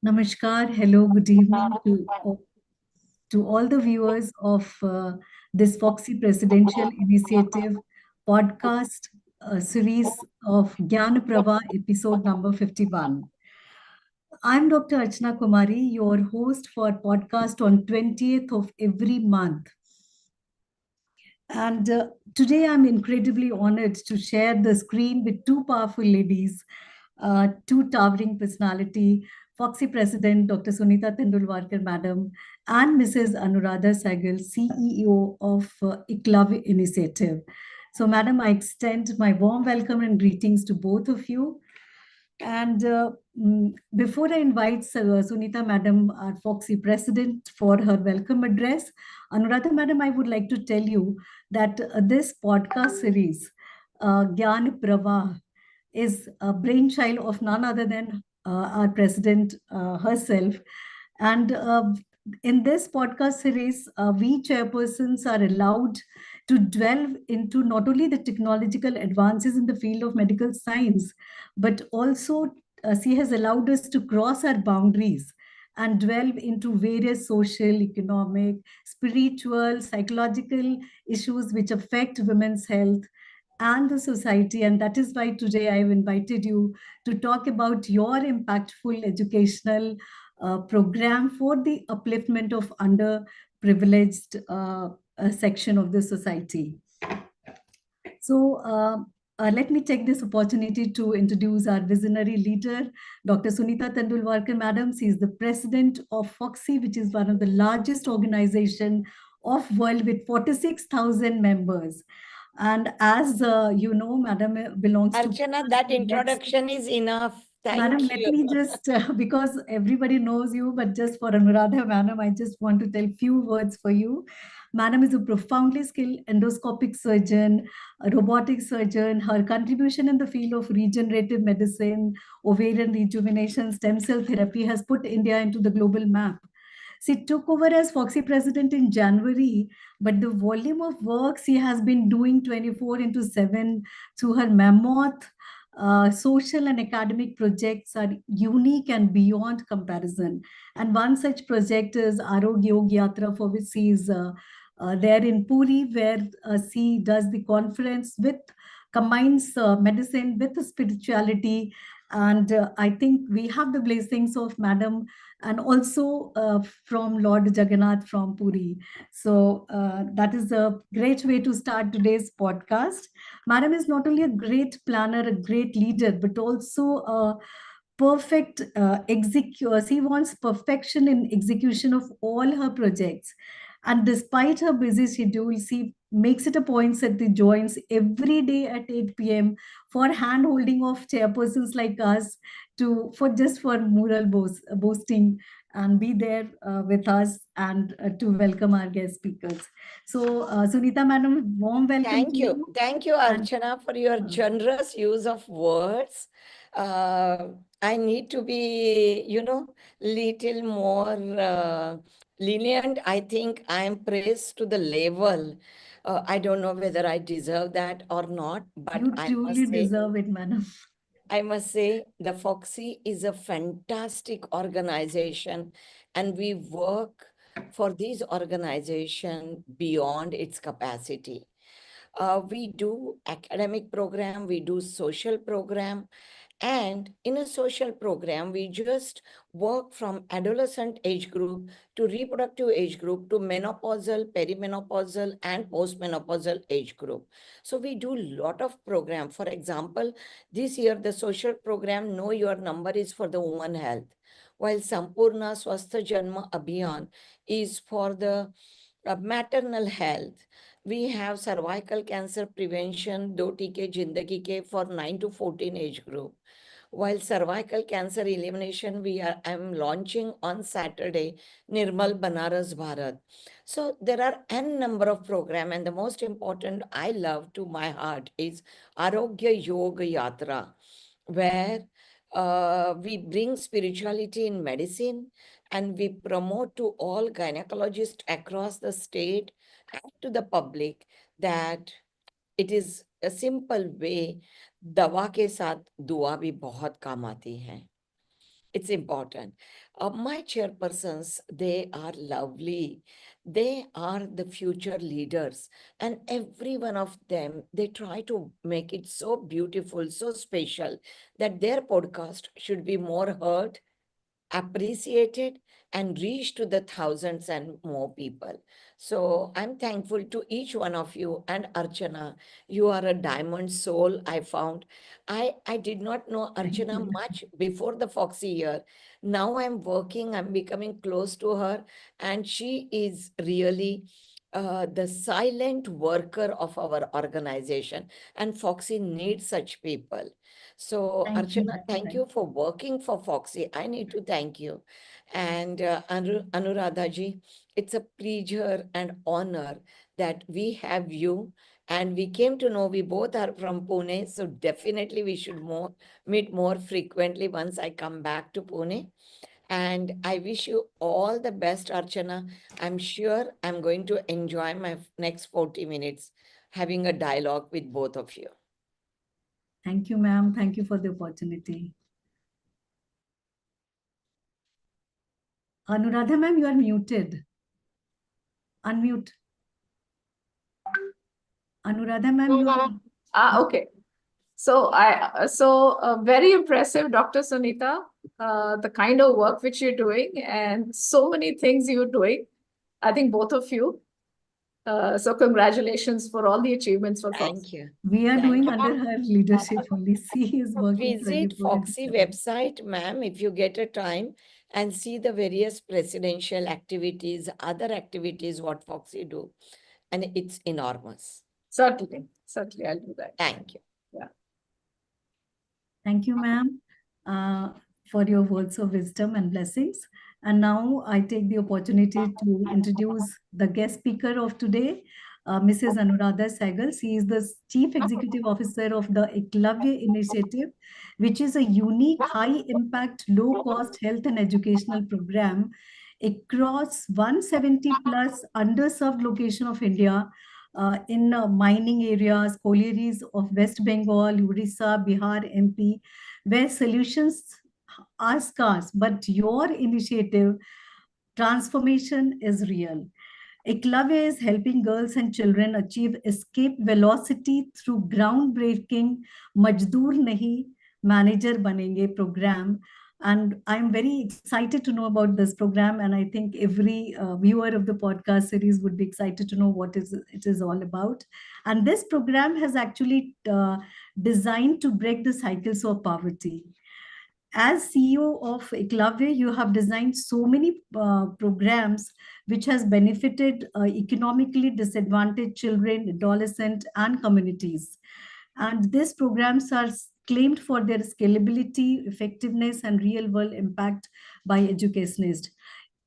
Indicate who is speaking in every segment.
Speaker 1: Namaskar, hello, good evening to all the viewers of this Foxy Presidential Initiative podcast series of Gyan Pravah, episode number 51. I'm Dr. Archana Kumari, your host for podcast on 20th of every month. And today I'm incredibly honored to share the screen with two powerful ladies, two towering personality, Foxy President Dr. Sunita Tandulwadkar Madam and Mrs. Anuradha Saigal, CEO of Iklav Initiative. So, Madam, I extend my warm welcome and greetings to both of you. And before I invite Sunita Madam, our Foxy President, for her welcome address, Anuradha Madam, I would like to tell you that this podcast series, Gyan Pravah, is a brainchild of none other than our president herself. And in this podcast series, we chairpersons are allowed to delve into not only the technological advances in the field of medical science, but also she has allowed us to cross our boundaries and delve into various social, economic, spiritual, psychological issues which affect women's health and the society. And that is why today I have invited you to talk about your impactful educational program for the upliftment of underprivileged section of the society. So, let me take this opportunity to introduce our visionary leader, Dr. Sunita Tandulwadkar Madam. She is the president of Foxy, which is one of the largest organization of world with 46,000 members. And as you know, Madam belongs to...
Speaker 2: Archana, that introduction is enough.
Speaker 1: Madam,
Speaker 2: Thank
Speaker 1: let
Speaker 2: you.
Speaker 1: me just, because everybody knows you, but just for Anuradha, Madam, I just want to tell few words for you. Madam is a profoundly skilled endoscopic surgeon, a robotic surgeon. Her contribution in the field of regenerative medicine, ovarian rejuvenation, stem cell therapy has put India into the global map. She took over as Foxy president in January, but the volume of work she has been doing 24 into 7 through her mammoth social and academic projects are unique and beyond comparison. And one such project is Arogya Yog Yatra, for which she is there in Puri, where she does the conference with combines medicine with spirituality. And I think we have the blessings of Madam and also from Lord Jagannath from Puri. So that is a great way to start today's podcast. Madam is not only a great planner, a great leader, but also a perfect executor. She wants perfection in execution of all her projects. And despite her busy schedule, she makes it a point that she joins every day at 8 p.m. for hand holding of chairpersons like us to for just for mural boasting and be there with us and to welcome our guest speakers. So, Sunita Madam, warm welcome to
Speaker 2: Thank you.
Speaker 1: you.
Speaker 2: Thank you,
Speaker 1: And
Speaker 2: Archana, for your generous use of words. I need to be, little more lenient. I think I am praised to the level. I don't know whether I deserve that or not, but
Speaker 1: you truly deserve it, Madam.
Speaker 2: I must say, the Foxy is a fantastic organization, and we work for this organization beyond its capacity. We do academic program, we do social program, and in a social program, we just work from adolescent age group to reproductive age group to menopausal, perimenopausal, and postmenopausal age group. So we do lot of program. For example, this year the social program Know Your Number is for the woman health, while Sampurna Swastha Janma Abhiyan is for the maternal health. We have cervical cancer prevention, Do Tike Jindagi Ke for 9 to 14 age group. While cervical cancer elimination, I'm launching on Saturday, Nirmal Banaras Bharat. So there are n number of program, and the most important I love to my heart is Arogya Yoga Yatra, where we bring spirituality in medicine and we promote to all gynecologists across the state and to the public that it is a simple way. दवा के साथ दुआ भी बहुत काम आती है. It's important. My chairpersons, they are lovely. They are the future leaders. And every one of them, they try to make it so beautiful, so special that their podcast should be more heard, appreciated, and reach to the thousands and more people. So I'm thankful to each one of you. And Archana, you are a diamond soul. I found I did not know
Speaker 1: Thank
Speaker 2: Archana
Speaker 1: you.
Speaker 2: much before the Foxy year. Now I'm working, I'm becoming close to her, and she is really the silent worker of our organization. And Foxy needs such people. So,
Speaker 1: Thank you,
Speaker 2: Archana,
Speaker 1: ma'am.
Speaker 2: thank you for working for Foxy. I need to thank you. And Anuradha ji, it's a pleasure and honor that we have you. And we came to know we both are from Pune, so definitely we should meet more frequently once I come back to Pune. And I wish you all the best, Archana. I'm sure I'm going to enjoy my next 40 minutes having a dialogue with both of you.
Speaker 1: Thank you, ma'am. Thank you for the opportunity. Anuradha, ma'am, you are muted. Unmute. Anuradha, ma'am, you are.
Speaker 3: Okay. So very impressive, Dr. Sunita, the kind of work which you're doing and so many things you're doing. I think both of you. So congratulations for all the achievements for Fox.
Speaker 2: Thank you.
Speaker 1: We are
Speaker 2: Thank
Speaker 1: doing
Speaker 2: you.
Speaker 1: under her leadership only. She is working
Speaker 2: Visit
Speaker 1: 24 into
Speaker 2: Foxy
Speaker 1: 7.
Speaker 2: website, ma'am, if you get a time, and see the various presidential activities, other activities, what Foxy do. And it's enormous.
Speaker 3: Certainly, I'll do that.
Speaker 2: Thank you.
Speaker 3: Yeah.
Speaker 1: Thank you, ma'am, for your words of wisdom and blessings. And now I take the opportunity to introduce the guest speaker of today, Mrs. Anuradha Sehgal. She is the Chief Executive Officer of the Eklavya Initiative, which is a unique, high-impact, low-cost health and educational program across 170 plus underserved location of India, in mining areas, collieries of West Bengal, Odisha, Bihar, MP, where solutions are scarce, but your initiative, transformation, is real. Eklavya is helping girls and children achieve escape velocity through groundbreaking Majdur nahin, Manager banenge program. And I'm very excited to know about this program. And I think every viewer of the podcast series would be excited to know what it is all about. And this program has actually designed to break the cycles of poverty. As CEO of Eklavya, you have designed so many programs which has benefited economically disadvantaged children, adolescents, and communities. And these programs are claimed for their scalability, effectiveness, and real-world impact by educationists.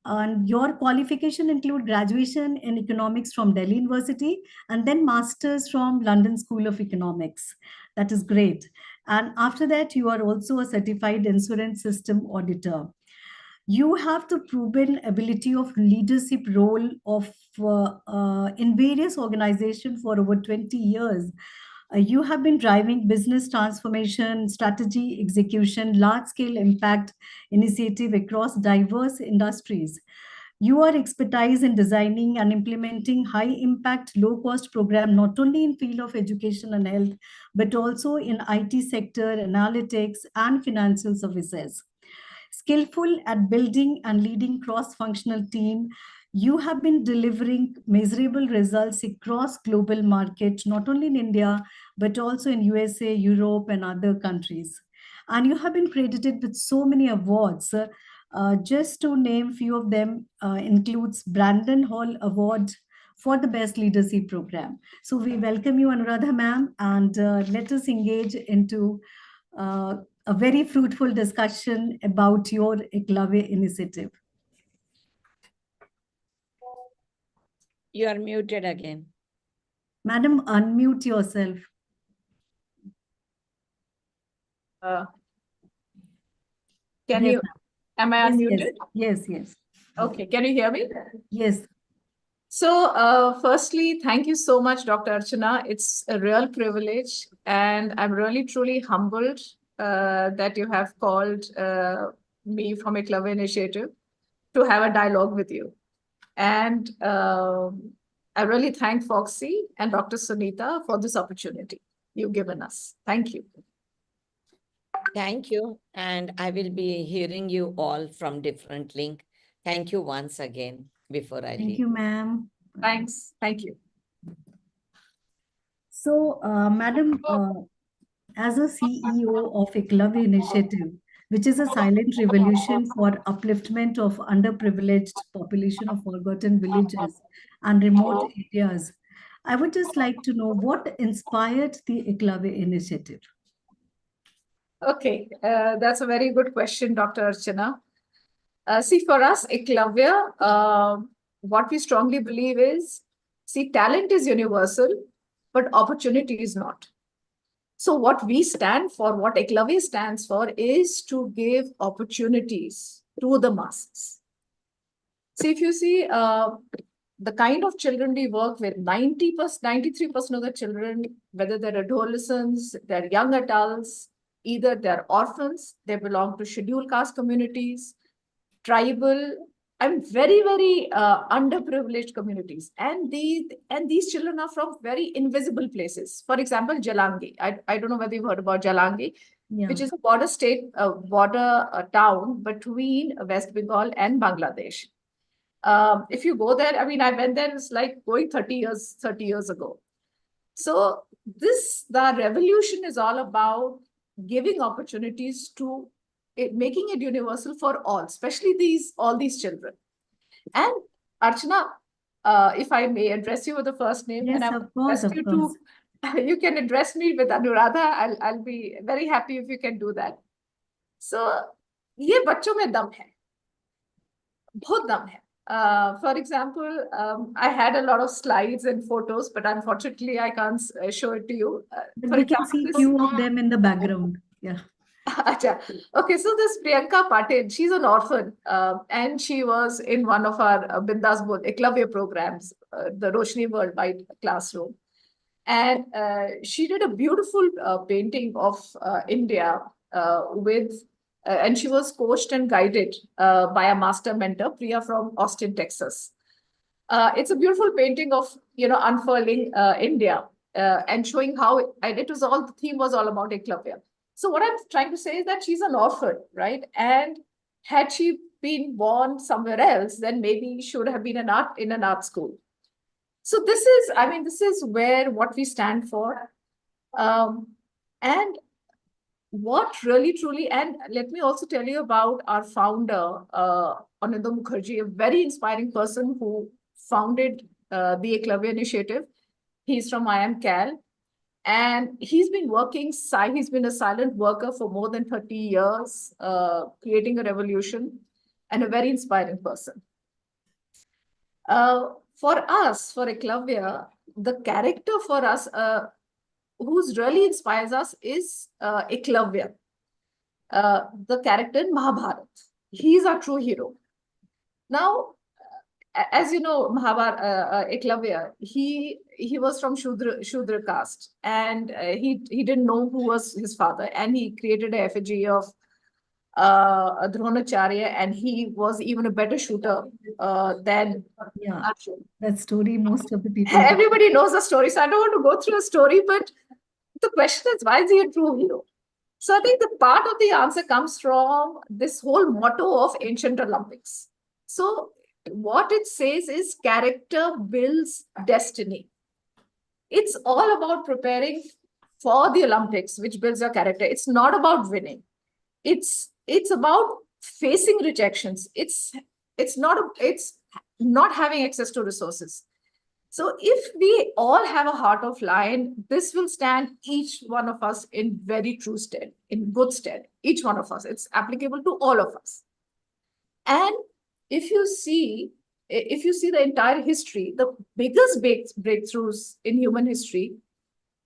Speaker 1: And your qualification include graduation in economics from Delhi University and then masters from London School of Economics. That is great. And after that, you are also a certified insurance system auditor. You have the proven ability of leadership role of in various organizations for over 20 years. You have been driving business transformation, strategy execution, large scale impact initiative across diverse industries. Your expertise in designing and implementing high impact, low cost program, not only in field of education and health, but also in IT sector, analytics, and financial services. Skillful at building and leading cross-functional team, you have been delivering measurable results across global market, not only in India, but also in USA, Europe, and other countries. And you have been credited with so many awards. Just to name few of them, includes Brandon Hall Award for the Best Leadership Program. So we welcome you, Anuradha ma'am, and let us engage into a very fruitful discussion about your Eklavya initiative.
Speaker 2: You are muted again.
Speaker 1: Madam, unmute yourself.
Speaker 3: Can
Speaker 1: Yes,
Speaker 3: you, am I
Speaker 1: yes,
Speaker 3: unmuted?
Speaker 1: yes.
Speaker 3: Okay, can you hear me?
Speaker 1: Yes.
Speaker 3: So, firstly, thank you so much, Dr. Archana. It's a real privilege, and I'm really truly humbled that you have called me from Eklavya Initiative to have a dialogue with you. And I really thank Fogsi and Dr. Sunita for this opportunity you've given us. Thank you.
Speaker 2: Thank you. And I will be hearing you all from different link. Thank you once again before I
Speaker 1: Thank
Speaker 2: leave.
Speaker 1: you, ma'am.
Speaker 3: Thanks. Thank you.
Speaker 1: So, Madam, as a CEO of Eklavya Initiative, which is a silent revolution for upliftment of underprivileged population of forgotten villages and remote areas, I would just like to know what inspired the Eklavya Initiative.
Speaker 3: Okay, that's a very good question, Dr. Archana. See, for us, Eklavya, what we strongly believe is, see, talent is universal, but opportunity is not. So what we stand for, what Eklavya stands for, is to give opportunities to the masses. See, if you see the kind of children we work with, 90%, 93% of the children, whether they're adolescents, they're young adults, either they're orphans, they belong to scheduled caste communities, tribal, and very, very underprivileged communities. And these children are from very invisible places. For example, Jalangi. I don't know whether you've heard about Jalangi, which is a border state, border town between West Bengal and Bangladesh. If you go there, I mean, I went there, it's like going 30 years ago. So the revolution is all about giving opportunities to making it universal for all, especially all these children. And Archana, if I may address you with the first name,
Speaker 1: Yes,
Speaker 3: and I
Speaker 1: of course,
Speaker 3: request you to, you can address me with Anuradha. I'll be very happy if you can do that. So, ये बच्चों में दम है, बहुत दम है. For example, I had a lot of slides and photos, but unfortunately, I can't show it to you.
Speaker 1: But we can see a few of them in the background. Yeah.
Speaker 3: Okay, so this Priyanka Patil, she's an orphan, and she was in one of our Bindas Bodh Eklavya programs, the Roshni Worldwide classroom. And she did a beautiful painting of India and she was coached and guided by a master mentor, Priya from Austin, Texas. It's a beautiful painting of, unfurling India and showing how, and the theme was all about Eklavya. So what I'm trying to say is that she's an orphan, right? And had she been born somewhere else, then maybe she would have been in an art school. So this is where what we stand for. And what really, truly, and let me also tell you about our founder, Ananda Mukherjee, a very inspiring person who founded the Eklavya Initiative. He's from IIM Cal. And he's been a silent worker for more than 30 years, creating a revolution, and a very inspiring person. For us, for Eklavya, the character for us, who's really inspires us is Eklavya, the character in Mahabharata. He's our true hero. Now, as you know, Eklavya, he was from Shudra caste, and he didn't know who was his father, and he created an effigy of Dronacharya, and he was even a better shooter than Arjun.
Speaker 1: That story, most of the people.
Speaker 3: Everybody knows the story, so I don't want to go through a story, but the question is, why is he a true hero? So I think the part of the answer comes from this whole motto of ancient Olympics. So what it says is character builds destiny. It's all about preparing for the Olympics, which builds your character. It's not about winning. It's about facing rejections. It's not having access to resources. So if we all have a heart of lion, this will stand each one of us in very true stead, in good stead, each one of us. It's applicable to all of us. And if you see the entire history, the biggest breakthroughs in human history,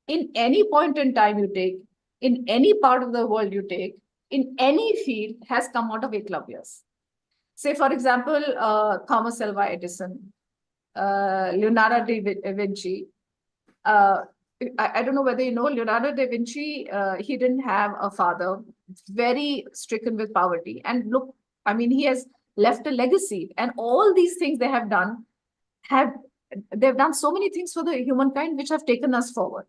Speaker 3: in any point in time you take, in any part of the world you take, in any field, has come out of Eklavyas. Say, for example, Thomas Alva Edison, Leonardo da Vinci. I don't know whether you know, Leonardo da Vinci, he didn't have a father. very stricken with poverty. And look, I mean, he has left a legacy, and all these things they have done, they've done so many things for the humankind which have taken us forward.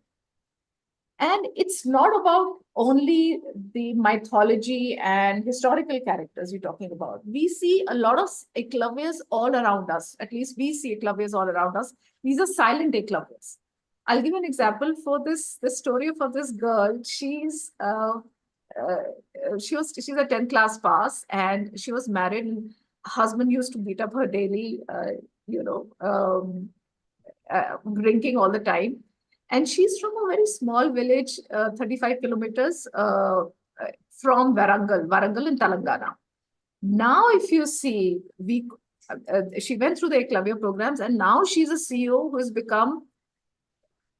Speaker 3: And it's not about only the mythology and historical characters you're talking about. We see a lot of Eklavyas all around us. At least we see Eklavyas all around us. These are silent Eklavyas. I'll give an example for this story for this girl. She's a 10th class pass, and she was married, and husband used to beat up her daily, drinking all the time. And she's from a very small village, 35 kilometers from Warangal in Telangana. Now, if you see, she went through the Eklavya programs, and now she's a CEO who has become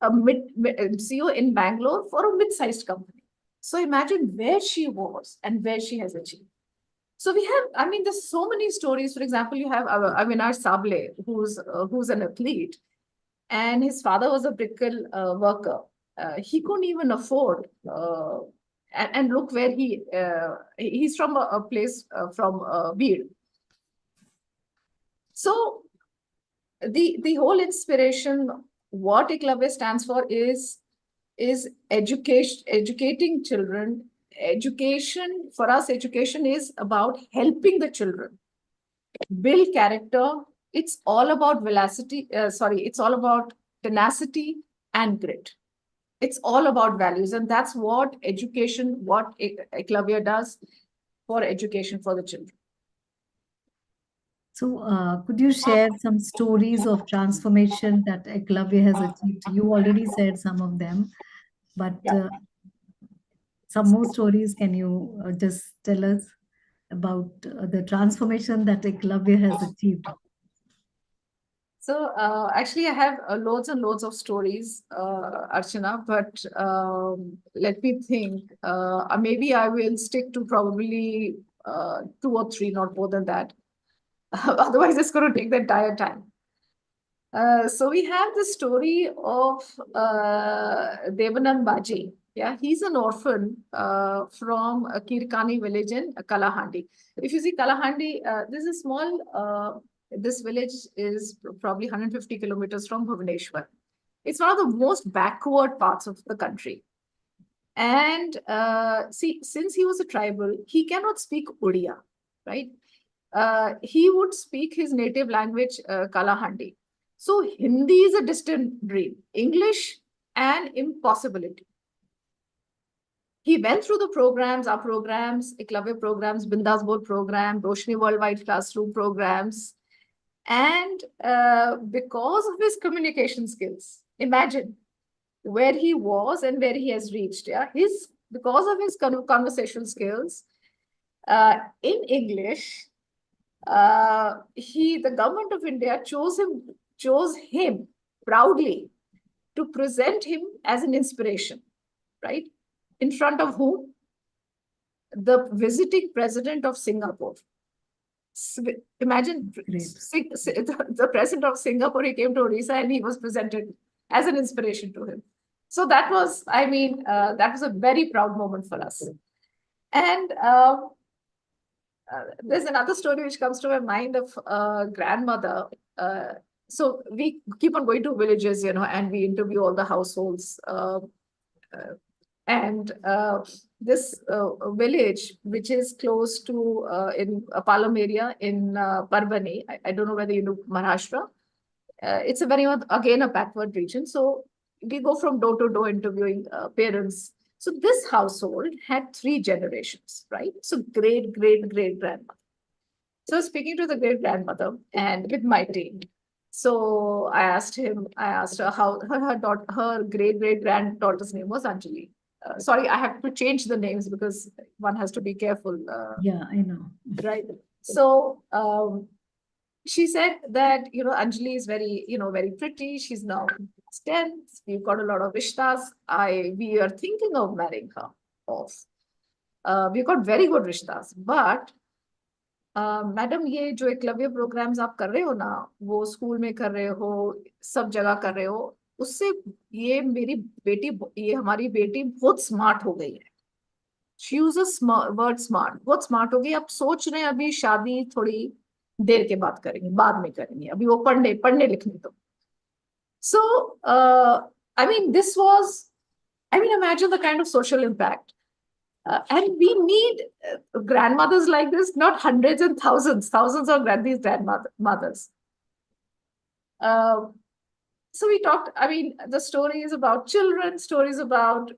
Speaker 3: a CEO in Bangalore for a mid-sized company. So imagine where she was and where she has achieved. So we have, I mean, there's so many stories. For example, you have Avinash Sable, who's an athlete, and his father was a brickle worker. He couldn't even afford, and look where he's from a place from Beed. So the whole inspiration, what Eklavya stands for is educating children. Education, for us, education is about helping the children build character. It's all about it's all about tenacity and grit. It's all about values. And that's what Eklavya does for education for the children.
Speaker 1: So, could you share some stories of transformation that Eklavya has achieved? You already said some of them, but some more stories. Can you just tell us about the transformation that Eklavya has achieved?
Speaker 3: So actually, I have loads and loads of stories, Archana, but let me think. Maybe I will stick to probably 2 or 3, not more than that. Otherwise, it's going to take the entire time. So we have the story of Devanand Baji. Yeah, he's an orphan from a Kirkani village in Kalahandi. If you see Kalahandi, this is a small. This village is probably 150 kilometers from Bhubaneswar. It's one of the most backward parts of the country. And see, since he was a tribal, he cannot speak Odia, right? He would speak his native language, Kalahandi. So Hindi is a distant dream. English, an impossibility. He went through the programs, our programs, Eklavya programs, Bindas Board program, Roshni Worldwide Classroom programs. And because of his communication skills, imagine where he was and where he has reached. Yeah, because of his conversational skills in English, the government of India chose him proudly to present him as an inspiration, right? In front of whom? The visiting president of Singapore. Imagine the president of Singapore, he came to Odisha and he was presented as an inspiration to him. So that was, I mean, that was a very proud moment for us. And there's another story which comes to my mind of a grandmother. So we keep on going to villages, and we interview all the households. And this village, which is close to in Palam area in Parbhani, I don't know whether you know Maharashtra. It's again a backward region. So we go from door to door interviewing parents. So this household had 3 generations, right? So great grandmother. So speaking to the great grandmother and with my team. So I asked her how her great granddaughter's name was Anjali. Sorry, I have to change the names because one has to be careful.
Speaker 1: Yeah, I know.
Speaker 3: Right. So she said that, Anjali is very, very pretty. She's now 10th. We've got a lot of rishtas. We are thinking of marrying her off. We've got very good rishtas. But, madam, ये जो Eklavya programs आप कर रहे हो ना, वो school में कर रहे हो, सब जगह कर रहे हो, उससे ये हमारी बेटी बहुत स्मार्ट हो गई है. she uses word smart. बहुत smart हो गई. अब सोच रहे हैं अभी शादी थोड़ी देर के बाद करेंगे, बाद में करेंगे. अभी वो पढ़ने लिखने दो. So, I mean, this was, I mean, imagine the kind of social impact. And we need grandmothers like this, not hundreds and thousands of these grandmothers. So we talked, I mean, the stories about children, stories about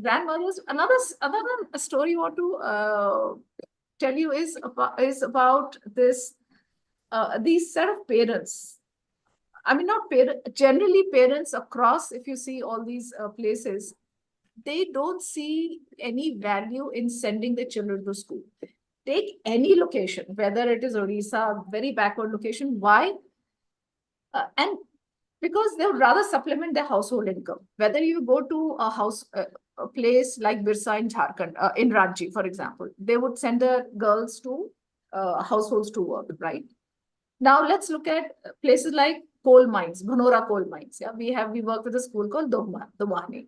Speaker 3: grandmothers. Another story I want to tell you is about this, these set of parents. I mean, not parents, generally parents across, if you see all these places, they don't see any value in sending their children to school. Take any location, whether it is Odisha, very backward location. Why? And because they would rather supplement their household income. Whether you go to a place like Birsa in Jharkhand, in Ranchi, for example, they would send their girls to households to work, right? Now let's look at places like coal mines, Bhanora coal mines. Yeah, we work with a school called Dwahani,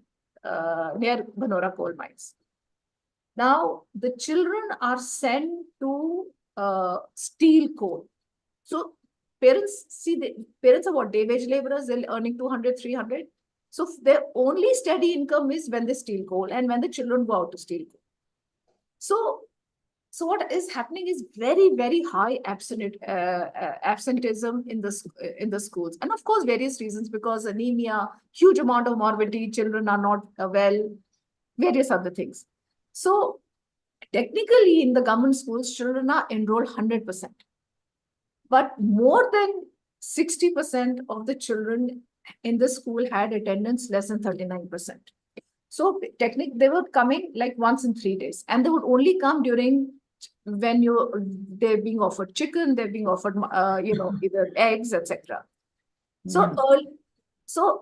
Speaker 3: near Bhanora coal mines. Now the children are sent to steel coal. So parents are what, day wage laborers, they're earning 200, 300. So their only steady income is when they steal coal and when the children go out to steal coal. So what is happening is very, very high absenteeism in the schools. And of course, various reasons, because anemia, huge amount of morbidity, children are not well, various other things. So technically in the government schools, children are enrolled 100%. But more than 60% of the children in the school had attendance less than 39%. So technically, they were coming like once in 3 days, and they would only come during when they're being offered chicken, they're being offered either eggs, etc. So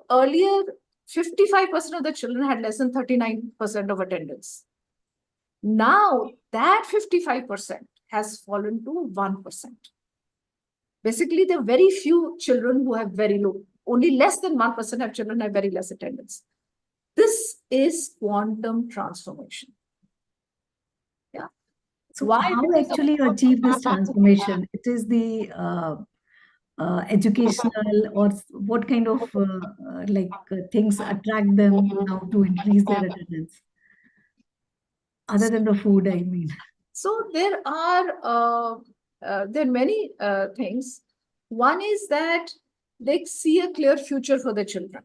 Speaker 3: earlier, 55% of the children had less than 39% of attendance. Now that 55% has fallen to 1%. Basically, there are very few children who have very low, only less than 1% of children have very less attendance. This is quantum transformation. Yeah.
Speaker 1: So how actually achieve this transformation? It is the educational, or what kind of things attract them now to increase their attendance? Other than the food, I mean.
Speaker 3: So there are many things. One is that they see a clear future for the children.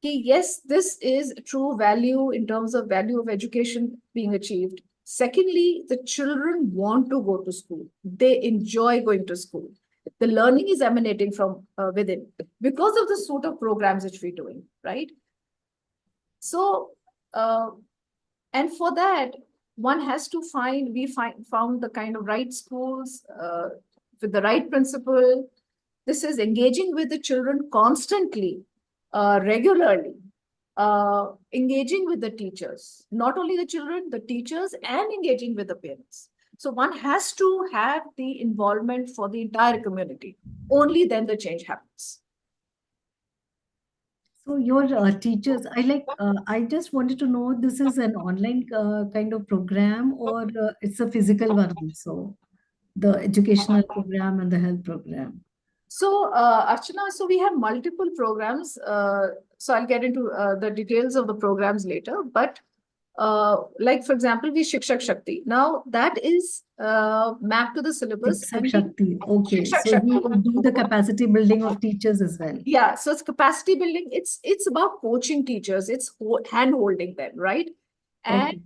Speaker 3: Okay, yes, this is true value in terms of value of education being achieved. Secondly, the children want to go to school. They enjoy going to school. The learning is emanating from within because of the sort of programs which we're doing, right? So, and for that, one has to found the kind of right schools with the right principal. This is engaging with the children constantly, regularly, engaging with the teachers, not only the children, the teachers, and engaging with the parents. So one has to have the involvement for the entire community. Only then the change happens.
Speaker 1: So your teachers, I just wanted to know, this is an online kind of program, or it's a physical one also, the educational program and the health program?
Speaker 3: So, Archana, so we have multiple programs. So I'll get into the details of the programs later. But like, for example, we Shikshak Shakti. Now, that is mapped to the syllabus.
Speaker 1: Shikshak Shakti. Okay.
Speaker 3: Shikshak
Speaker 1: So
Speaker 3: Shakti.
Speaker 1: you do the capacity building of teachers as well.
Speaker 3: Yeah. So it's capacity building. It's about coaching teachers. It's hand-holding them, right? And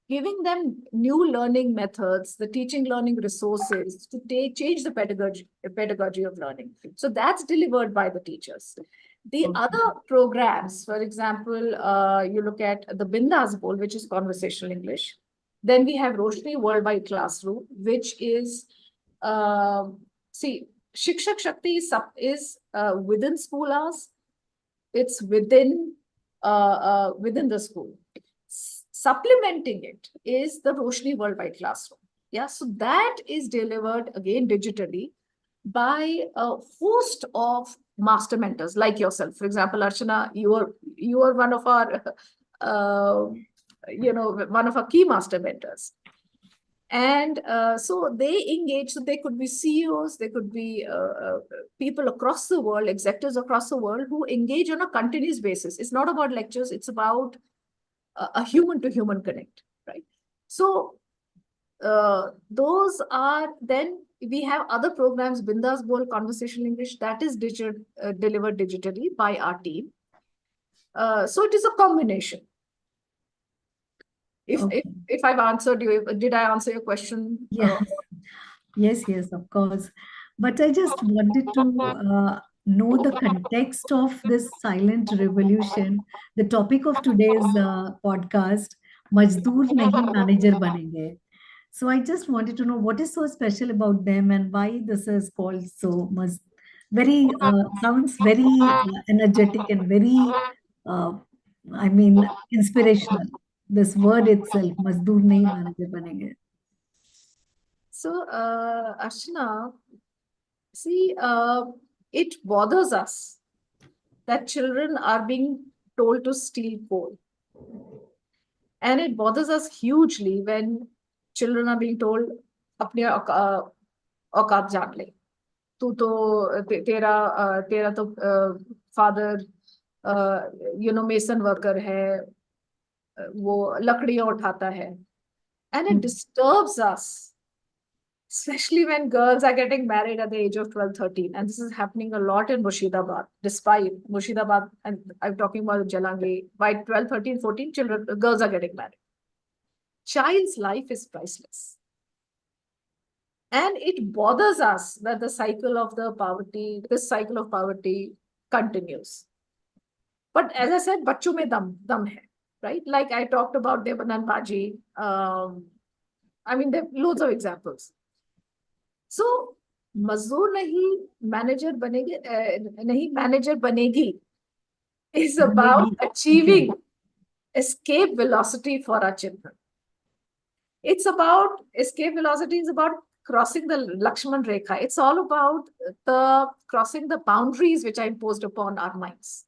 Speaker 3: giving them new learning methods, the teaching learning resources to change the pedagogy of learning. So that's delivered by the teachers. The other programs, for example, you look at the Bindas Bowl, which is conversational English. Then we have Roshni Worldwide Classroom, which is, Shikshak Shakti is within school hours. It's within the school. Supplementing it is the Roshni Worldwide Classroom. Yeah, so that is delivered again digitally by a host of master mentors like yourself. For example, Archana, you are one of our one of our key master mentors. And so they engage, so they could be CEOs, they could be people across the world, executives across the world who engage on a continuous basis. It's not about lectures, it's about a human to human connect, right? So those are, then we have other programs, Bindas Bol Conversational English, that is delivered digitally by our team. So it is a combination. If I've answered you, did I answer your question?
Speaker 1: Yes, yes, of course. But I just wanted to know the context of this silent revolution. The topic of today's podcast, Majdur nahin manager banenge. So I just wanted to know what is so special about them and why this is called so much. Very sounds very energetic and very, uh, I mean, inspirational. This word itself, Majdur nahi manager banenge.
Speaker 3: So, Archana, see, it bothers us that children are being told to steal coal. And it bothers us hugely when children are being told, अपने औकात जान ले, तू तो तेरा तो father mason worker है, वो लकड़ियां उठाता है. And it disturbs us, especially when girls are getting married at the age of 12, 13. And this is happening a lot in Murshidabad, despite Murshidabad, and I'm talking about Jalangi, by 12, 13, 14, girls are getting married. Child's life is priceless. And it bothers us that this cycle of poverty continues. But as I said, bachcho mein dam hai, right? Like I talked about Devanan Baji. I mean, there are loads of examples. So, Majdur nahi manager banegi is about achieving escape velocity for our children. It's about escape velocity, is about crossing the Lakshman Rekha. It's all about crossing the boundaries which are imposed upon our minds.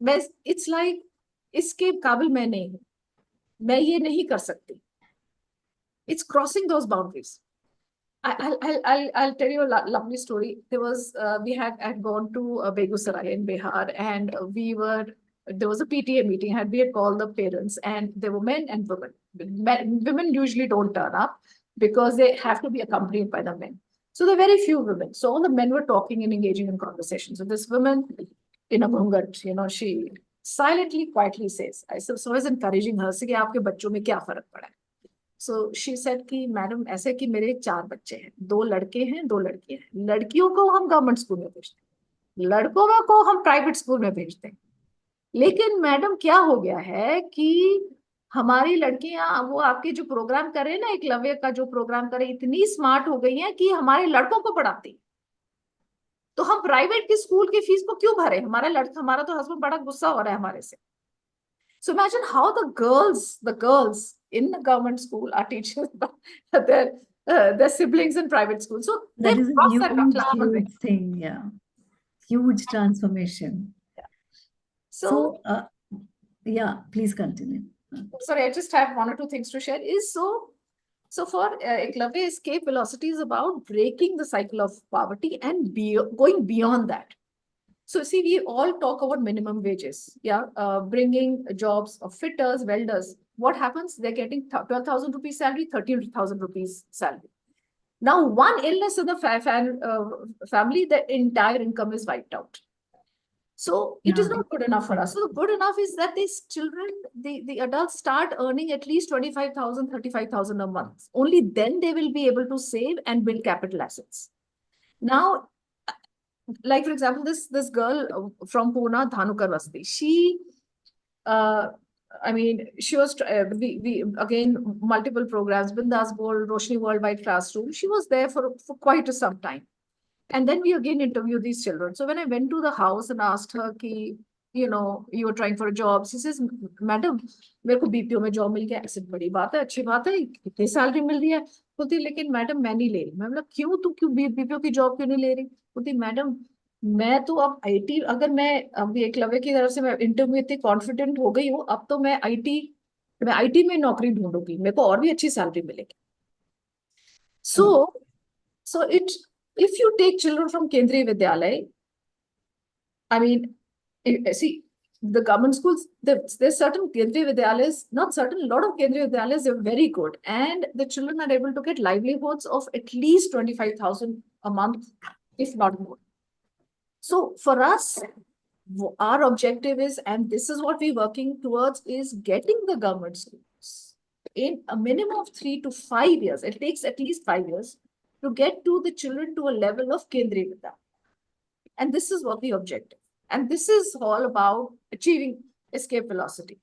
Speaker 3: It's like escape काबिल मैं नहीं हूँ, मैं ये नहीं कर सकती. It's crossing those boundaries. I'll tell you a lovely story. We had gone to Begusarai in Bihar, and there was a PTA meeting. We had called the parents, and there were men and women. Women usually don't turn up because they have to be accompanied by the men. So there are very few women. So all the men were talking and engaging in conversation. So this woman in a ghungat, she silently, quietly says, so I was encouraging her, कि आपके बच्चों में क्या फर्क पड़ा है? So she said कि madam ऐसे कि मेरे 4 बच्चे हैं, 2 लड़के हैं, 2 लड़कियां हैं. लड़कियों को हम गवर्नमेंट स्कूल में भेजते हैं, लड़कों को हम प्राइवेट स्कूल में भेजते हैं. लेकिन मैडम क्या हो गया है कि हमारी लड़कियां, वो आपके जो प्रोग्राम कर रहे हैं ना, एकलव्य का जो प्रोग्राम करे, इतनी स्मार्ट हो गई हैं कि हमारे लड़कों को पढ़ाती. तो हम प्राइवेट की स्कूल की फीस को क्यों भरे? हमारा तो हस्बैंड बड़ा गुस्सा हो रहा है हमारे से. So imagine how the girls in the government school are teaching their siblings in private school. So
Speaker 1: that is a huge thing, yeah. Huge transformation.
Speaker 3: Yeah.
Speaker 1: So yeah, please continue.
Speaker 3: Sorry, I just have 1 or 2 things to share. So for Eklavya, escape velocity is about breaking the cycle of poverty and going beyond that. So see, we all talk about minimum wages, bringing jobs of fitters, welders. What happens? They're getting 12,000 rupees salary, 13,000 rupees salary. Now, one illness in the family, the entire income is wiped out. So it is not good enough for us. So good enough is that these children, the adults start earning at least 25,000, 35,000 a month. Only then they will be able to save and build capital assets. Now, like for example, this girl from Pune, Dhanukar Vasti, she was, we again, multiple programs, Bindas Bol, Roshni Worldwide Classroom. She was there for quite some time. And then we again interviewed these children. So when I went to the house and asked her, you were trying for a job, she says, Madam, मेरे को BPO में job मिल गया. I said, बड़ी बात है, अच्छी बात है, कितनी salary मिल रही है? बोलती, लेकिन मैडम मैं नहीं ले रही. मैं बोला, क्यों? तू क्यों BPO की job क्यों नहीं ले रही? बोलती, मैडम मैं तो अब IT, अगर मैं अभी एकलव्य की तरफ से मैं इंटरव्यू इतनी कॉन्फिडेंट हो गई हूँ, अब तो मैं IT मैं आईटी में नौकरी ढूंढूंगी, मेरे को और भी अच्छी सैलरी मिलेगी. So if you take children from Kendriya Vidyalaya, I mean, see, the government schools, there's certain Kendriya Vidyalayas, not certain, a lot of Kendriya Vidyalayas, they're very good. And the children are able to get livelihoods of at least 25,000 a month, if not more. So for us, our objective is, and this is what we're working towards, is getting the government schools in a minimum of 3 to 5 years. It takes at least 5 years to get to the children to a level of Kendriya Vidyalaya. And this is what the objective. And this is all about achieving escape velocity.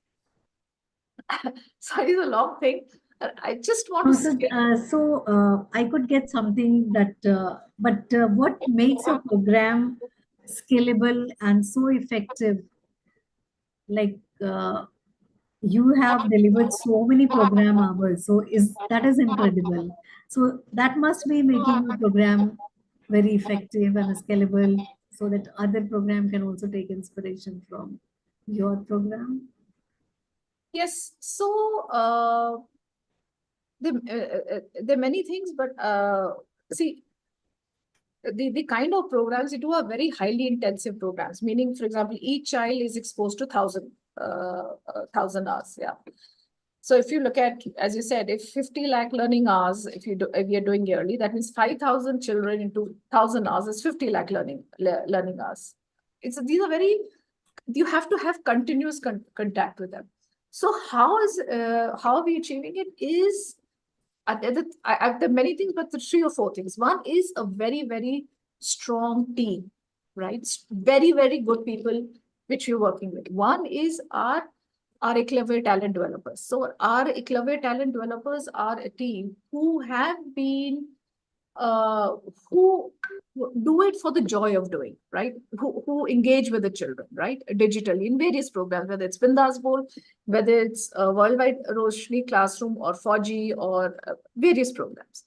Speaker 3: Sorry, it's a long thing. I just want to say.
Speaker 1: I could get something that, but what makes your program scalable and so effective? Like you have delivered so many program hours, so that is incredible. So that must be making your program very effective and scalable, so that other program can also take inspiration from your program.
Speaker 3: Yes, so there are many things, but see, the kind of programs we do are very highly intensive programs, meaning, for example, each child is exposed to 1,000 hours. Yeah. So if you look at, as you said, if 50 lakh learning hours, if you're doing yearly, that means 5,000 children into 1,000 hours is 50 lakh learning hours. These are very, you have to have continuous contact with them. So how are we achieving it? Is there are many things, but the 3 or 4 things. One is a very, very strong team, right? Very, very good people which we're working with. One is our Eklavya talent developers. So our Eklavya talent developers are a team who have been who do it for the joy of doing, right? Who engage with the children, right? Digitally in various programs, whether it's Bindas Bowl, whether it's Worldwide Roshni Classroom or Fogsi or various programs.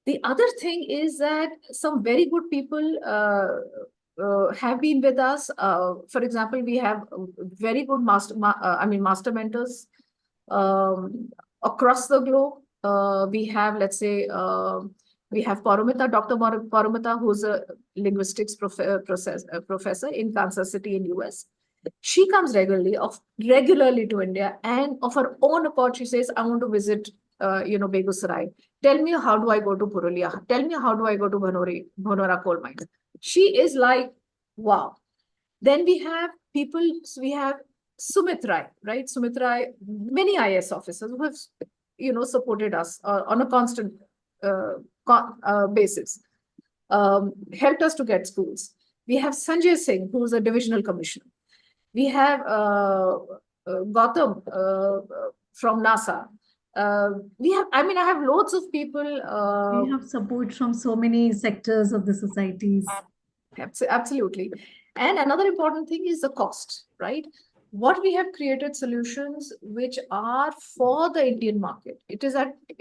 Speaker 3: The other thing is that some very good people have been with us. For example, we have very good master mentors across the globe. We have, let's say, we have Paromita, Dr. Paromita, who's a linguistics professor in Kansas City in US. She comes regularly to India, and of her own accord, she says, I want to visit, Begusarai. Tell me, how do I go to Purulia? Tell me, how do I go to Bhanora coal mines? She is like, wow. Then we have people, we have Sumit Rai, right? Sumit Rai, many IAS officers who have, supported us on a constant basis, helped us to get schools. We have Sanjay Singh, who's a divisional commissioner. We have Gautam from NASA. I have loads of people.
Speaker 1: We have support from so many sectors of the societies.
Speaker 3: Absolutely. And another important thing is the cost, right? What we have created solutions which are for the Indian market.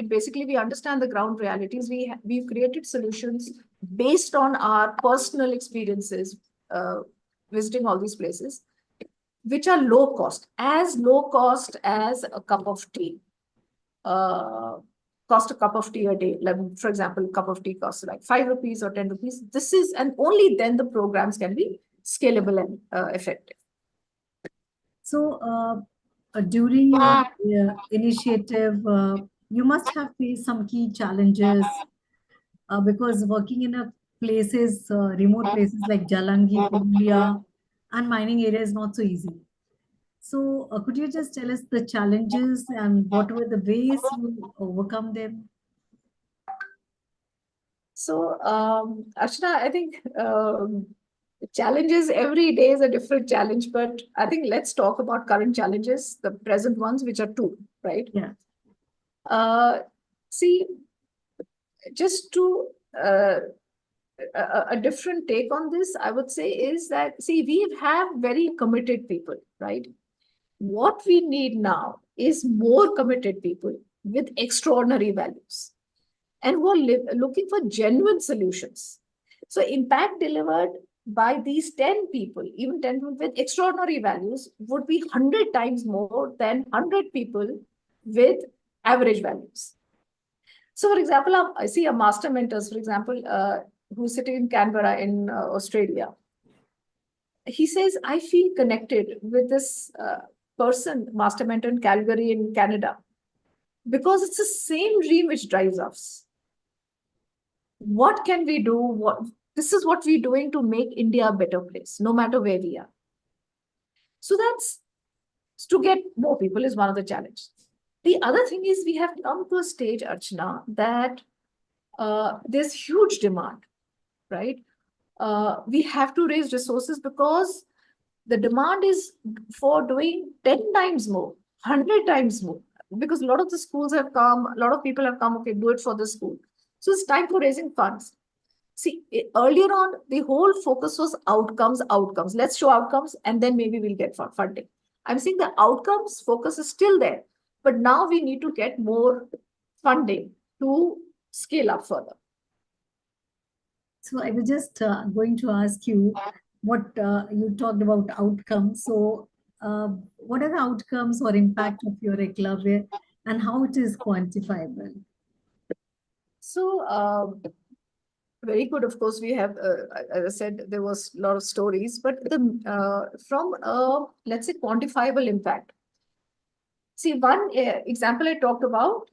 Speaker 3: Basically we understand the ground realities. We've created solutions based on our personal experiences visiting all these places, which are low cost as a cup of tea. Cost a cup of tea a day. Like, for example, a cup of tea costs like 5 rupees or 10 rupees. And only then the programs can be scalable and effective.
Speaker 1: So during your initiative, you must have faced some key challenges because working in remote places like Jalangi, Purulia, and mining area is not so easy. So could you just tell us the challenges and what were the ways you overcome them?
Speaker 3: So, Archana, I think challenges every day is a different challenge, but I think let's talk about current challenges, the present ones, which are 2, right?
Speaker 1: Yeah.
Speaker 3: See, just to a different take on this, I would say is that, see, we have very committed people, right? What we need now is more committed people with extraordinary values and who are looking for genuine solutions. So impact delivered by these 10 people, even 10 people with extraordinary values, would be 100 times more than 100 people with average values. So, for example, I see a master mentors, for example, who's sitting in Canberra in Australia. He says, I feel connected with this person, master mentor in Calgary in Canada, because it's the same dream which drives us. What can we do? This is what we're doing to make India a better place, no matter where we are. So that's to get more people is one of the challenges. The other thing is we have come to a stage, Archana, that there's huge demand, right? We have to raise resources because the demand is for doing 10 times more, 100 times more, because a lot of the schools have come, a lot of people have come, okay, do it for the school. So it's time for raising funds. See, earlier on, the whole focus was outcomes. Let's show outcomes and then maybe we'll get funding. I'm saying the outcomes focus is still there, but now we need to get more funding to scale up further.
Speaker 1: So I was just going to ask you what you talked about outcomes. So what are the outcomes or impact of your eclavia and how it is quantifiable?
Speaker 3: So very good. Of course, we have, as I said, there was a lot of stories, but from let's say quantifiable impact. See, one example I talked about,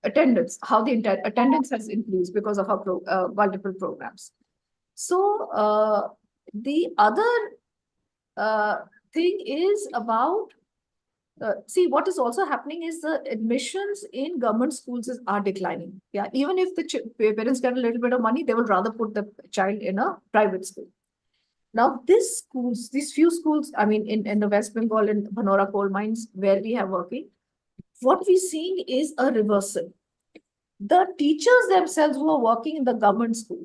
Speaker 3: attendance, how the attendance has increased because of our multiple programs. So the other thing is about, see, what is also happening is the admissions in government schools are declining. Yeah, even if the parents get a little bit of money, they will rather put the child in a private school. Now, these few schools, I mean, in the West Bengal and Banora coal mines where we are working, what we're seeing is a reversal. The teachers themselves who are working in the government school,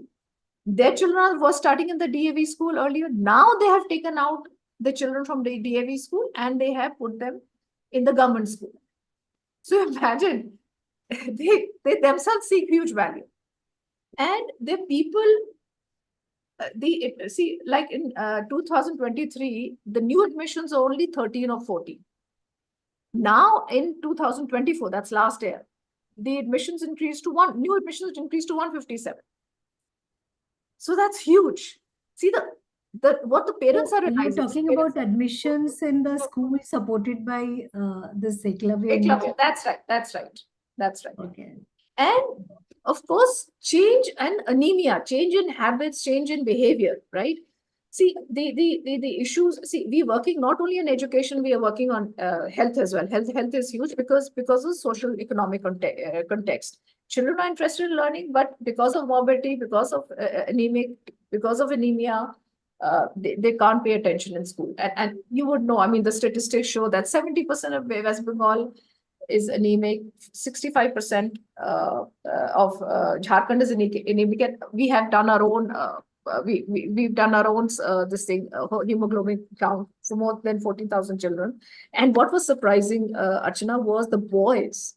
Speaker 3: their children were starting in the DAV school earlier. Now they have taken out the children from the DAV school and they have put them in the government school. So imagine, they themselves seek huge value. And the people, see, like in 2023, the new admissions are only 13 or 14. Now in 2024, that's last year, the admissions increased to new admissions increased to 157. So that's huge. See what the parents are realizing.
Speaker 1: You're talking about admissions in the school supported by this eclavia.
Speaker 3: That's right.
Speaker 1: Okay.
Speaker 3: And of course, change and anemia, change in habits, change in behavior, right? See, the issues, see, we're working not only in education, we are working on health as well. Health is huge because of social economic context. Children are interested in learning, but because of morbidity, because of anemia, they can't pay attention in school. And you would know, I mean, the statistics show that 70% of West Bengal is anemic, 65% of Jharkhand is anemic. We have done our own, we've done our own hemoglobin count for more than 14,000 children. And what was surprising, Archana, was the boys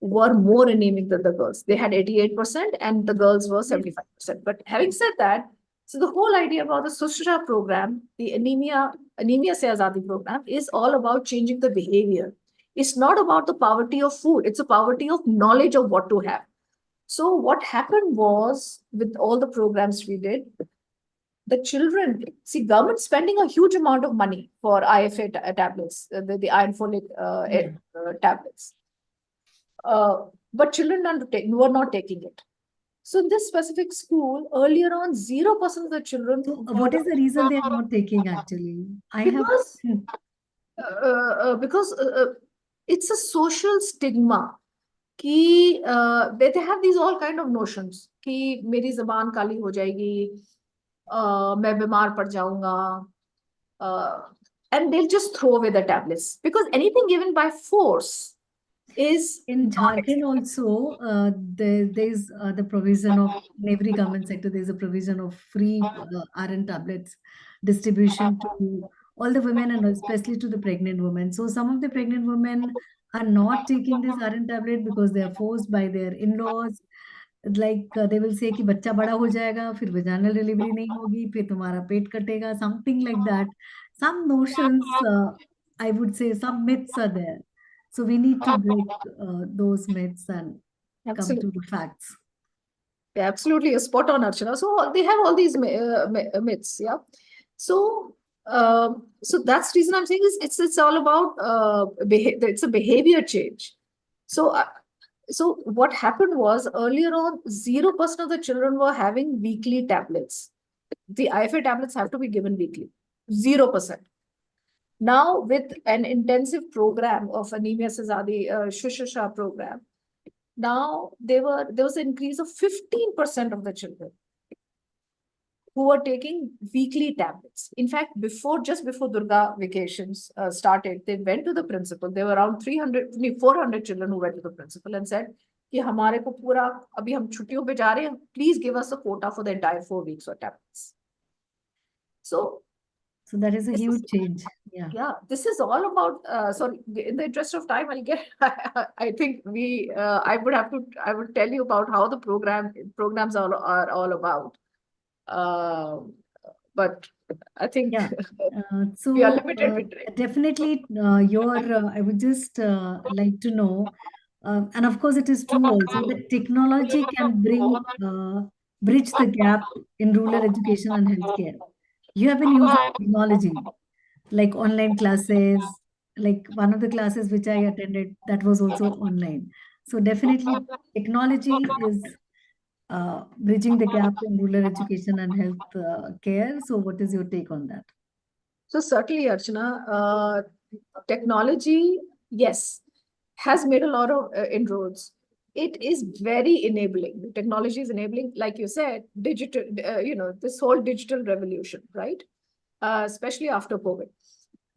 Speaker 3: were more anemic than the girls. They had 88% and the girls were 75%. But having said that, so the whole idea about the Sushra program, the Anemia Se Azadi program, is all about changing the behavior. It's not about the poverty of food. It's a poverty of knowledge of what to have. So what happened was, with all the programs we did, the children, see, government spending a huge amount of money for IFA tablets, the iron folic tablets. But children were not taking it. So in this specific school, earlier on, 0% of the children.
Speaker 1: So what is the reason they are not taking actually?
Speaker 3: Because it's a social stigma. They have these all kind of notions कि मेरी ज़बान काली हो जाएगी, मैं बीमार पड़ जाऊंगा, and they'll just throw away the tablets because anything given by force is
Speaker 1: in Jharkhand also. There's the provision of, in every government sector, there's a provision of free iron tablets distribution to all the women and especially to the pregnant women. So some of the pregnant women are not taking this iron tablet because they are forced by their in-laws. Like they will say कि बच्चा बड़ा हो जाएगा, फिर vaginal delivery नहीं होगी, फिर तुम्हारा पेट कटेगा, something like that. Some notions I would say some myths are there. So we need to break those myths and come to the
Speaker 3: Absolutely.
Speaker 1: facts.
Speaker 3: Yeah, absolutely, you're spot on, Archana. So they have all these myths, yeah. So, so that's the reason I'm saying is it's all about it's a behavior change. So, so what happened was earlier on, 0% of the children were having weekly tablets. The IFA tablets have to be given weekly, 0%. Now, with an intensive program of anemia Sazadi Shushasha program, now there was an increase of 15% of the children who were taking weekly tablets. In fact, just before Durga vacations started, they went to the principal. There were around 400 children who went to the principal and said, कि हमारे को पूरा अभी हम छुट्टियों पे जा रहे हैं, please give us a quota for the entire 4 weeks of tablets. So
Speaker 1: that is a huge change.
Speaker 3: Yeah, this is all about, sorry, in the interest of time, I'll get, I think I would tell you about how the programs are all about. But I think
Speaker 1: so
Speaker 3: we are limited with time.
Speaker 1: definitely I would just like to know, and of course it is true also that technology can bridge the gap in rural education and healthcare. You have been using technology like online classes, like one of the classes which I attended that was also online. So definitely technology is bridging the gap in rural education and health care. So what is your take on that?
Speaker 3: So certainly, Archana, technology, yes, has made a lot of inroads. It is very enabling. The technology is enabling, like you said, digital, this whole digital revolution, right? Especially after COVID.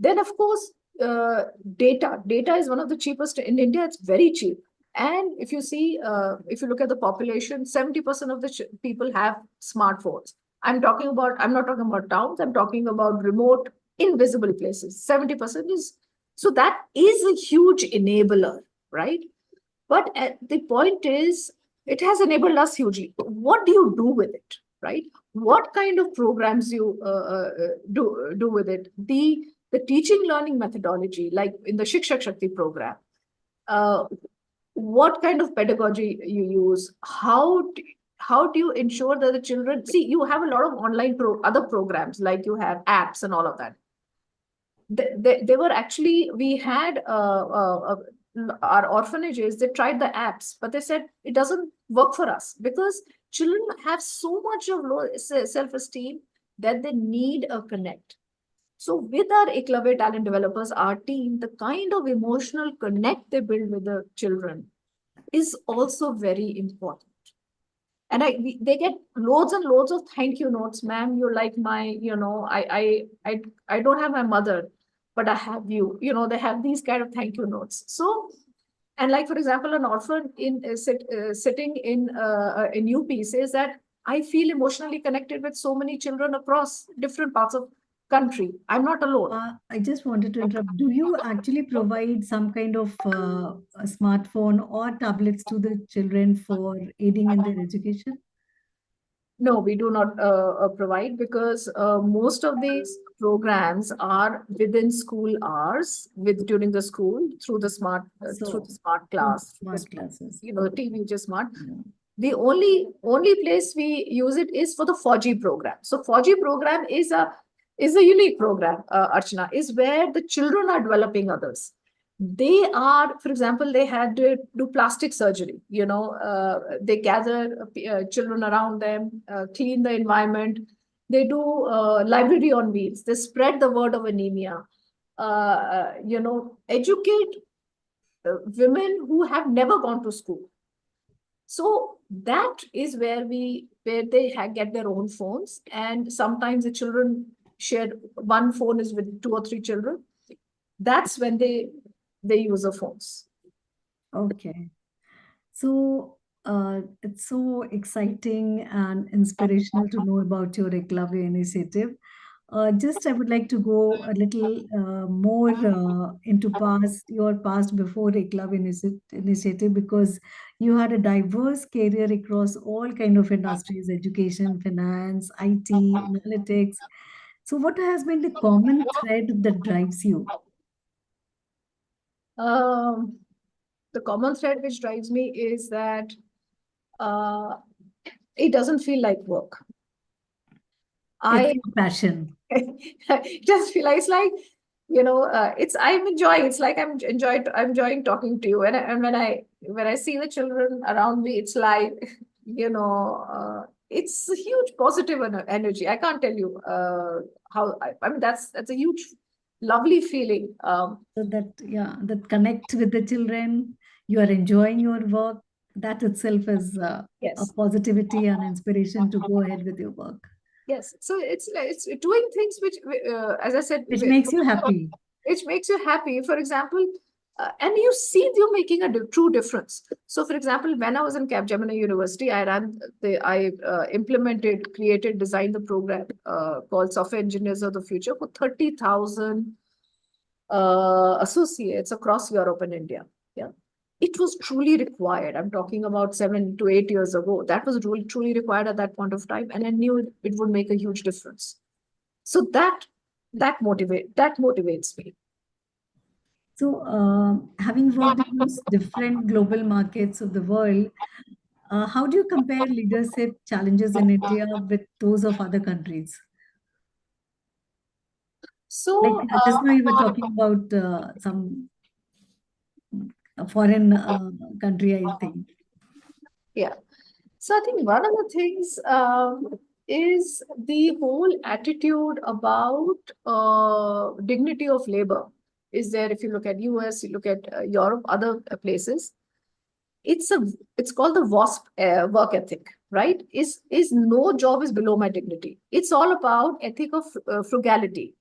Speaker 3: Then, of course, data. Data is one of the cheapest in India. It's very cheap. And if you see, if you look at the population, 70% of the people have smartphones. I'm not talking about towns. I'm talking about remote, invisible places. 70% is, so that is a huge enabler, right? But the point is, it has enabled us hugely. What do you do with it, right? What kind of programs you do with it? The teaching learning methodology, like in the Shikshak Shakti program, what kind of pedagogy you use? How do you ensure that the children see? You have a lot of online other programs, like you have apps and all of that. They were actually, we had our orphanages, they tried the apps, but they said it doesn't work for us because children have so much of low self-esteem that they need a connect. So with our Eklavya talent developers, our team, the kind of emotional connect they build with the children is also very important. And they get loads and loads of thank you notes, ma'am. You're like my, I don't have my mother, but I have you. They have these kind of thank you notes. So, and like for example, an orphan sitting in UP says that I feel emotionally connected with so many children across different parts of country. I'm not alone.
Speaker 1: I just wanted to interrupt. Do you actually provide some kind of a smartphone or tablets to the children for aiding in their education?
Speaker 3: No, we do not provide because most of these programs are within school hours, during the school through the smart class,
Speaker 1: smart classes.
Speaker 3: The TV which is smart. Yeah. The only place we use it is for the Fogsi program. So Fogsi program is a unique program, Archana, is where the children are developing others. They are, for example, they had to do plastic surgery. They gather children around them, clean the environment. They do library on wheels. They spread the word of anemia. Educate women who have never gone to school. So that is where they get their own phones, and sometimes the children share one phone is with 2 or 3 children. That's when they use the phones.
Speaker 1: Okay. So it's so exciting and inspirational to know about your Eklavya initiative. Just I would like to go a little more into your past before Eklavya initiative, because you had a diverse career across all kind of industries: education, finance, IT, analytics. So what has been the common thread that drives you?
Speaker 3: The common thread which drives me is that it doesn't feel like work.
Speaker 1: It's your passion.
Speaker 3: Just feel like it's like, I'm enjoying. It's like I'm enjoying talking to you. And when I see the children around me, it's like, it's a huge positive energy. I can't tell you how. I mean, that's a huge, lovely feeling.
Speaker 1: So that connect with the children, you are enjoying your work. That itself is a
Speaker 3: Yes.
Speaker 1: positivity and inspiration to go ahead with your work,
Speaker 3: Yes. So it's doing things which, as I said,
Speaker 1: which makes you happy.
Speaker 3: which makes you happy. For example, and you see you're making a true difference. So, for example, when I was in Capgemini University, I implemented, created, designed the program called Software Engineers of the Future for 30,000 associates across Europe and India. Yeah. It was truly required. I'm talking about 7 to 8 years ago. That was truly required at that point of time. And I knew it would make a huge difference. So that motivates me.
Speaker 1: So, having worked in those different global markets of the world, how do you compare leadership challenges in India with those of other countries? Like
Speaker 3: So,
Speaker 1: just now, you were talking about some foreign country, I think.
Speaker 3: yeah. So I think one of the things is the whole attitude about dignity of labor is there. If you look at US, you look at Europe, other places, it's called the WASP work ethic, right? Is no job is below my dignity. It's all about ethic of frugality,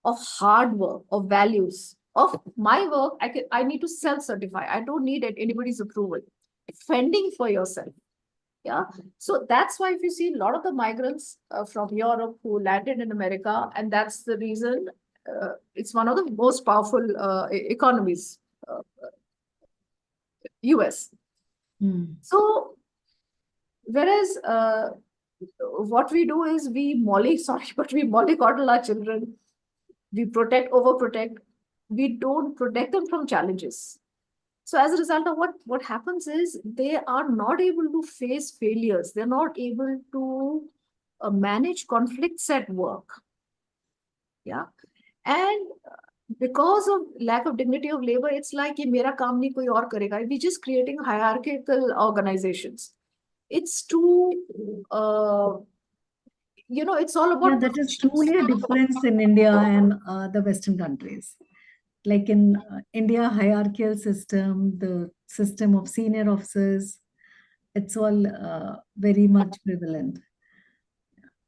Speaker 3: of hard work, of values, of my work. I need to self-certify. I don't need anybody's approval. Fending for yourself. Yeah. So that's why if you see a lot of the migrants from Europe who landed in America, and that's the reason it's one of the most powerful economies, US. So whereas what we do is we mollycoddle our children, we overprotect, we don't protect them from challenges. So as a result of what happens is they are not able to face failures. They're not able to manage conflicts at work. Yeah. And because of lack of dignity of labor, it's like ye mera kaam nahi koi aur karega. We're just creating hierarchical organizations. It's too, it's all about.
Speaker 1: Yeah, that is truly a difference in India and the Western countries. Like in India, hierarchical system, the system of senior officers, it's all very much prevalent.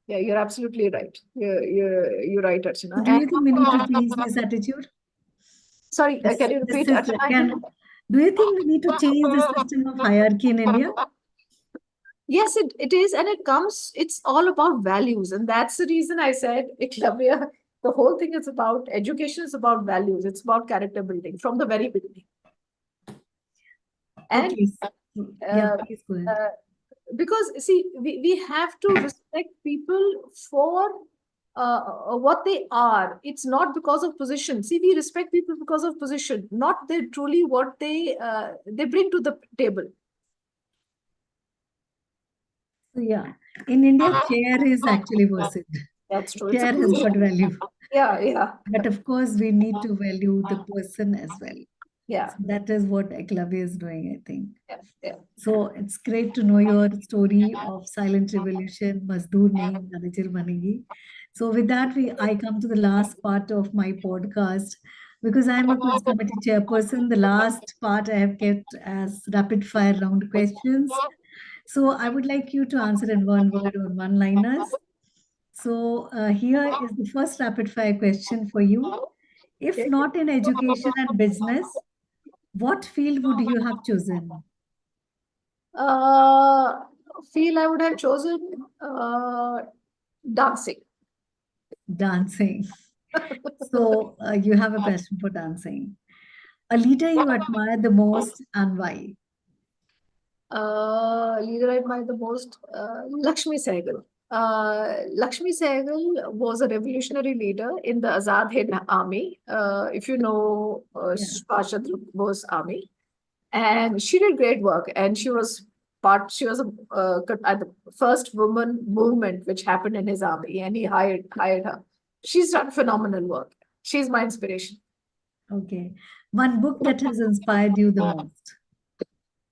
Speaker 3: Yeah, you're absolutely right. You're right, Archana.
Speaker 1: Do you think we need to change this attitude?
Speaker 3: Sorry, can you repeat, Archana?
Speaker 1: Do you think we need to change the system of hierarchy in India?
Speaker 3: Yes, it is. And it's all about values. And that's the reason I said, Eklavya, the whole thing is about education, is about values. It's about character building from the very beginning. And
Speaker 1: okay. Yeah, please go ahead.
Speaker 3: Because see, we have to respect people for what they are. It's not because of position. See, we respect people because of position, not they truly what they bring to the table.
Speaker 1: So yeah, in India, care is actually worshipped.
Speaker 3: That's true.
Speaker 1: Care has got value.
Speaker 3: Yeah.
Speaker 1: But of course, we need to value the person as well.
Speaker 3: Yeah.
Speaker 1: So that is what Eklavya is doing, I think.
Speaker 3: Yeah.
Speaker 1: So it's great to know your story of silent revolution, Majdur nahin, banenge. So with that, I come to the last part of my podcast. Because I'm a quiz committee chairperson, the last part I have kept as rapid fire round questions. So I would like you to answer in one word or one liners. So here is the first rapid fire question for you. If not in education and business, what field would you have chosen?
Speaker 3: Field I would have chosen dancing.
Speaker 1: Dancing. So you have a passion for dancing. A leader you admire the most and why?
Speaker 3: Leader I admire the most, Lakshmi Sehgal. Lakshmi Sehgal was a revolutionary leader in the Azad Hind Army. If you know
Speaker 1: Yeah.
Speaker 3: Subhash Chandra Bose Army, and she did great work. And she was at the first woman movement which happened in his army, and he hired her. She's done phenomenal work. She's my inspiration.
Speaker 1: Okay. One book that has inspired you the most.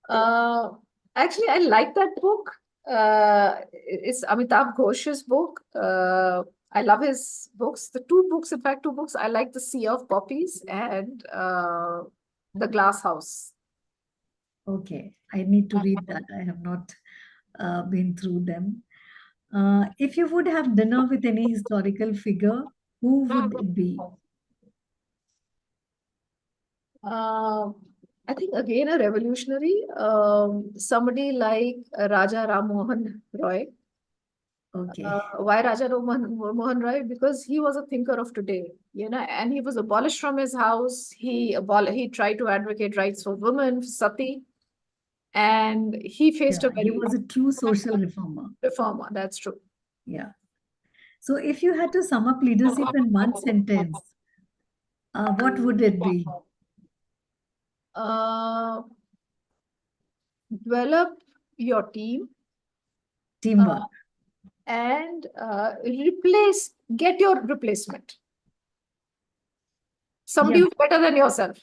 Speaker 3: Uh, Actually, I like that book. It's Amitabh Ghosh's book. I love his books. The two books, in fact, two books. I like The Sea of Poppies and The Glass House.
Speaker 1: Okay. I need to read that. I have not been through them. If you would have dinner with any historical figure, who would it be?
Speaker 3: I think again a revolutionary, somebody like Raja Ram Mohan Roy.
Speaker 1: Okay.
Speaker 3: Why Raja Ram Mohan Roy? Because he was a thinker of today, and he was abolished from his house. He tried to advocate rights for women, for sati, and he faced
Speaker 1: Yeah,
Speaker 3: a
Speaker 1: he
Speaker 3: very
Speaker 1: was a true social reformer.
Speaker 3: reformer. That's true.
Speaker 1: Yeah. So if you had to sum up leadership in one sentence, what would it be?
Speaker 3: Uh, Develop your team
Speaker 1: Teamwork.
Speaker 3: and get your replacement. Somebody
Speaker 1: Yeah.
Speaker 3: who's better than yourself.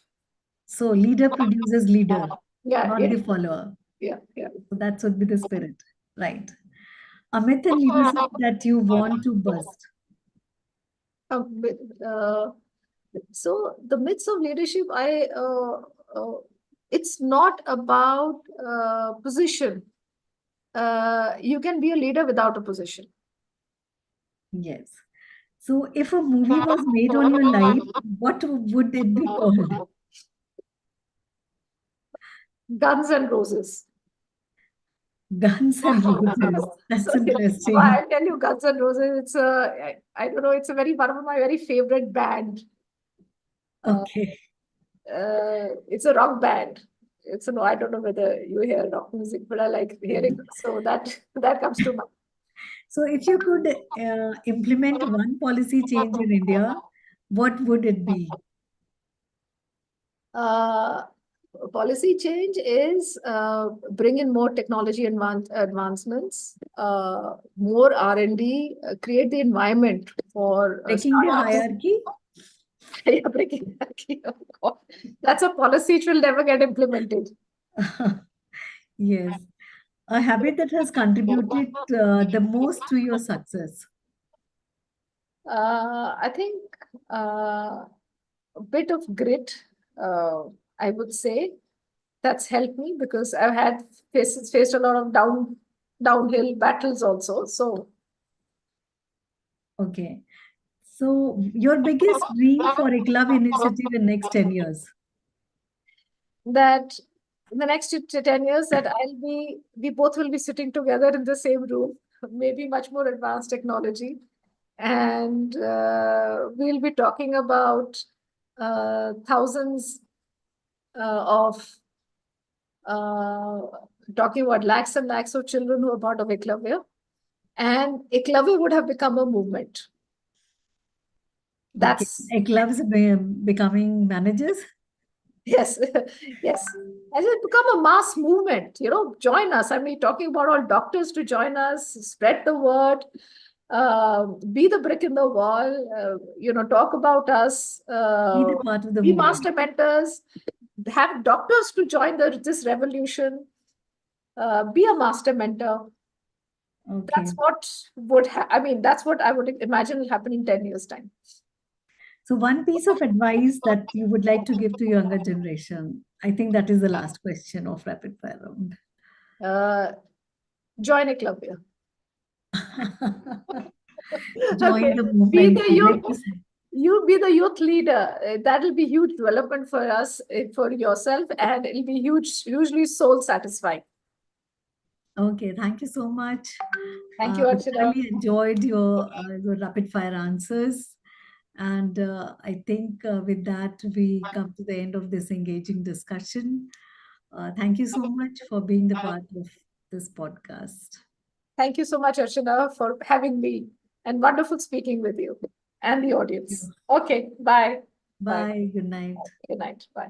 Speaker 1: So leader produces leader,
Speaker 3: Yeah,
Speaker 1: not
Speaker 3: yeah,
Speaker 1: the follower.
Speaker 3: yeah, yeah.
Speaker 1: So that would be the spirit. Right. A myth in leadership that you want to bust.
Speaker 3: But, so the myths of leadership, it's not about position. You can be a leader without a position.
Speaker 1: Yes. So if a movie was made on your life, what would it be called?
Speaker 3: Guns and Roses.
Speaker 1: Guns and Roses. That's
Speaker 3: So,
Speaker 1: interesting.
Speaker 3: I tell you, Guns and Roses. I don't know. It's one of my very favorite band.
Speaker 1: Okay.
Speaker 3: It's a rock band. I don't know whether you hear rock music, but I like hearing. So that comes to mind.
Speaker 1: So if you could implement one policy change in India, what would it be?
Speaker 3: Uh, Policy change is bring in more technology advancements, more R&D, create the environment for
Speaker 1: Breaking the
Speaker 3: startups.
Speaker 1: hierarchy?
Speaker 3: Yeah, breaking hierarchy, of course. That's a policy which will never get implemented.
Speaker 1: Yes. A habit that has contributed the most to your success.
Speaker 3: I think a bit of grit, I would say, that's helped me because I've faced a lot of downhill battles also. So
Speaker 1: Okay. So your biggest dream for a club initiative in next 10 years?
Speaker 3: that in the next 10 years that we both will be sitting together in the same room, maybe much more advanced technology, and we'll be talking about thousands of talking about lakhs and lakhs of children who are part of Eklavya, and Eklavya would have become a movement.
Speaker 1: Okay.
Speaker 3: That's
Speaker 1: Clubs becoming managers?
Speaker 3: yes, yes. As it become a mass movement, join us. I mean, talking about all doctors to join us, spread the word, be the brick in the wall, talk about us,
Speaker 1: Be the part of the
Speaker 3: be
Speaker 1: movement.
Speaker 3: master mentors, have doctors to join this revolution, be a master mentor.
Speaker 1: Okay.
Speaker 3: That's what I would imagine will happen in 10 years' time.
Speaker 1: So one piece of advice that you would like to give to younger generation. I think that is the last question of rapid fire round.
Speaker 3: Join a club here.
Speaker 1: Join
Speaker 3: Okay.
Speaker 1: the
Speaker 3: Be
Speaker 1: movement.
Speaker 3: the youth. You be the youth leader. That'll be huge development for us, for yourself, and it'll be hugely soul satisfying.
Speaker 1: Okay, thank you so much.
Speaker 3: Thank you,
Speaker 1: I
Speaker 3: Archana.
Speaker 1: really enjoyed your rapid fire answers. And I think with that, we come to the end of this engaging discussion. Thank you so much for being the part of this podcast.
Speaker 3: Thank you so much, Archana, for having me, and wonderful speaking with you and the audience. Okay, bye.
Speaker 1: Bye. Good night.
Speaker 3: Good night. Bye.